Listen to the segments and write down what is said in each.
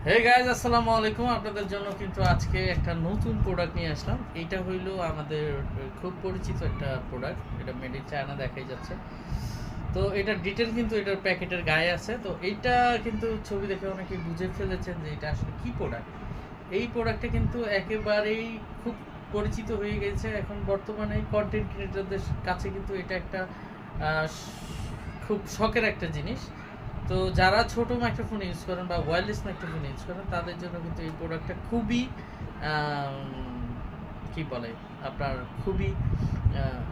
Hey guys, আসসালামু আলাইকুম। আপনাদের জন্য কিন্তু আজকে একটা নতুন প্রোডাক্ট নিয়ে আসলাম। এইটা হইলো আমাদের খুব পরিচিত একটা প্রোডাক্ট। এটা মেড ইন চায়না দেখাই যাচ্ছে। তো এটার ডিটেল কিন্তু এটার প্যাকেটের গায়ে আছে। তো এইটা কিন্তু ছবি দেখে অনেকে বুঝে ফেলেছেন যে এটা আসলে কি প্রোডাক্ট। এই প্রোডাক্টটা কিন্তু একেবারেই খুব পরিচিত হয়ে গেছে এখন বর্তমানে কন্টেন্ট ক্রিয়েটরদের কাছে। কিন্তু এটা একটা আহ, খুব শখের একটা জিনিস। তো যারা ছোট মাইক্রোফোন ইউজ করেন বা ওয়্যারলেস মাইক্রোফোন ইউজ করেন তাদের জন্য কিন্তু এই প্রোডাক্টটা খুবই কি বলে আপনার খুবই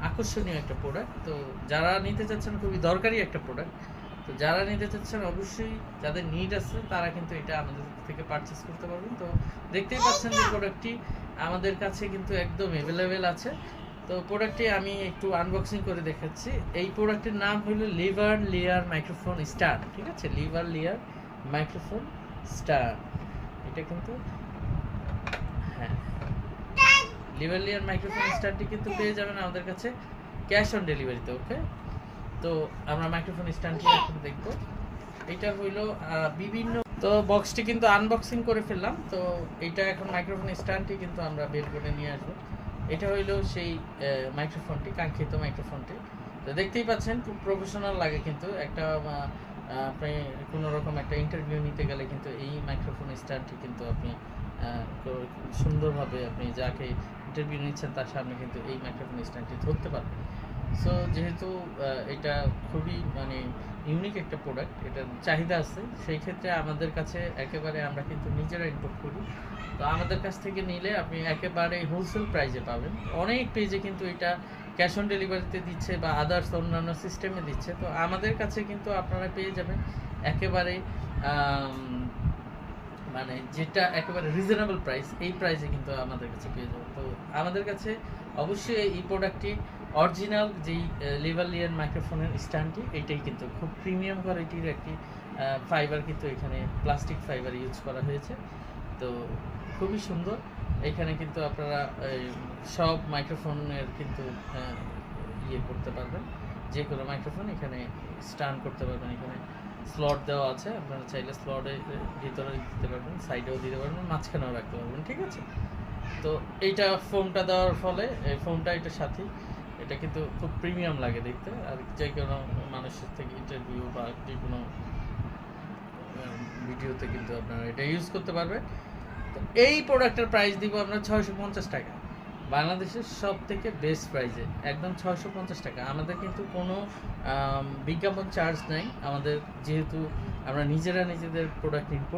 আকর্ষণীয় একটা প্রোডাক্ট। তো যারা নিতে চাচ্ছেন খুবই দরকারি একটা প্রোডাক্ট। তো যারা নিতে চাচ্ছেন অবশ্যই যাদের নিড আছে তারা কিন্তু এটা আমাদের থেকে পারচেস করতে পারবেন। তো দেখতেই পাচ্ছেন যে প্রোডাক্টটি আমাদের কাছে কিন্তু একদম অ্যাভেলেবেল আছে। তো প্রোডাক্টটি আমি একটু আনবক্সিং করে দেখাচ্ছি। এই প্রোডাক্টের নাম হলো লিভার লেয়ার মাইক্রোফোন স্ট্যান্ড। ঠিক আছে, লিভার লেয়ার মাইক্রোফোন স্ট্যান্ড। এটা কিন্তু হ্যাঁ, লিভার লেয়ার মাইক্রোফোন স্ট্যান্ডটি কিন্তু পেয়ে যাবেন আমাদের কাছে ক্যাশ অন ডেলিভারিতে। ওকে, তো আমরা মাইক্রোফোন স্ট্যান্ডটি এখন দেখব। এটা হইলো বিভিন্ন। তো বক্সটি কিন্তু আনবক্সিং করে ফেললাম। তো এটা এখন মাইক্রোফোন স্ট্যান্ডটি কিন্তু আমরা বের করে নিয়ে আসবো। এটা হইলো সেই মাইক্রোফোনটি, কাঙ্ক্ষিত মাইক্রোফোনটি। তো দেখতেই পাচ্ছেন খুব প্রফেশনাল লাগে কিন্তু একটা আপনি কোনো রকম একটা ইন্টারভিউ নিতে গেলে কিন্তু এই মাইক্রোফোন স্ট্যান্ডটি কিন্তু আপনি সুন্দরভাবে আপনি যাকে ইন্টারভিউ নিচ্ছেন তার সামনে কিন্তু এই মাইক্রোফোন স্ট্যান্ডটি ধরতে পারবেন। সো যেহেতু এটা খুবই মানে ইউনিক একটা প্রোডাক্ট, এটার চাহিদা আছে, সেই ক্ষেত্রে আমাদের কাছে একেবারে আমরা কিন্তু নিজেরা ইম্পোর্ট করি। তো আমাদের কাছ থেকে নিলে আপনি একেবারে হোলসেল প্রাইসে পাবেন। অনেক পেজে কিন্তু এটা ক্যাশ অন ডেলিভারিতে দিচ্ছে বা আদার্স অন্যান্য সিস্টেমে দিচ্ছে। তো আমাদের কাছে কিন্তু আপনারা পেয়ে যাবেন একেবারে মানে যেটা একেবারে রিজনেবল প্রাইস, এই প্রাইসে কিন্তু আমাদের কাছে পেয়ে যাবেন। তো আমাদের কাছে অবশ্যই এই প্রোডাক্টটি অরিজিনাল যেই লেভালিয়ান মাইক্রোফোনের স্ট্যান্ডটি, এটাই কিন্তু খুব প্রিমিয়াম কোয়ালিটির একটি ফাইবার, কিন্তু এখানে প্লাস্টিক ফাইবার ইউজ করা হয়েছে। তো খুবই সুন্দর। এখানে কিন্তু আপনারা সব মাইক্রোফোনের কিন্তু ইয়ে করতে পারবেন, যে কোনো মাইক্রোফোন এখানে স্ট্যান্ড করতে পারবেন। এখানে স্লট দেওয়া আছে, আপনারা চাইলে স্লটের ভিতরে দিতে পারবেন, সাইডেও দিতে পারবেন, মাঝখানেও রাখতে পারবেন। ঠিক আছে, তো এইটা ফোমটা দেওয়ার ফলে এই ফোমটা এটার সাথে, এটা কিন্তু খুব প্রিমিয়াম লাগে দেখতে। আর যে কোনো মানুষের থেকে ইন্টারভিউ বা যে কোনো ভিডিওতে কিন্তু আপনারা এটা ইউজ করতে পারবেন। তো এই প্রোডাক্টের প্রাইস দিব আমরা 650 টাকা, বাংলাদেশের সব থেকে বেস্ট প্রাইসে একদম 650 টাকা। আমাদের কিন্তু কোনো বিজ্ঞাপন চার্জ নাই আমাদের, যেহেতু আমরা নিজেরা নিজেদের প্রোডাক্ট ইম্পোর্ট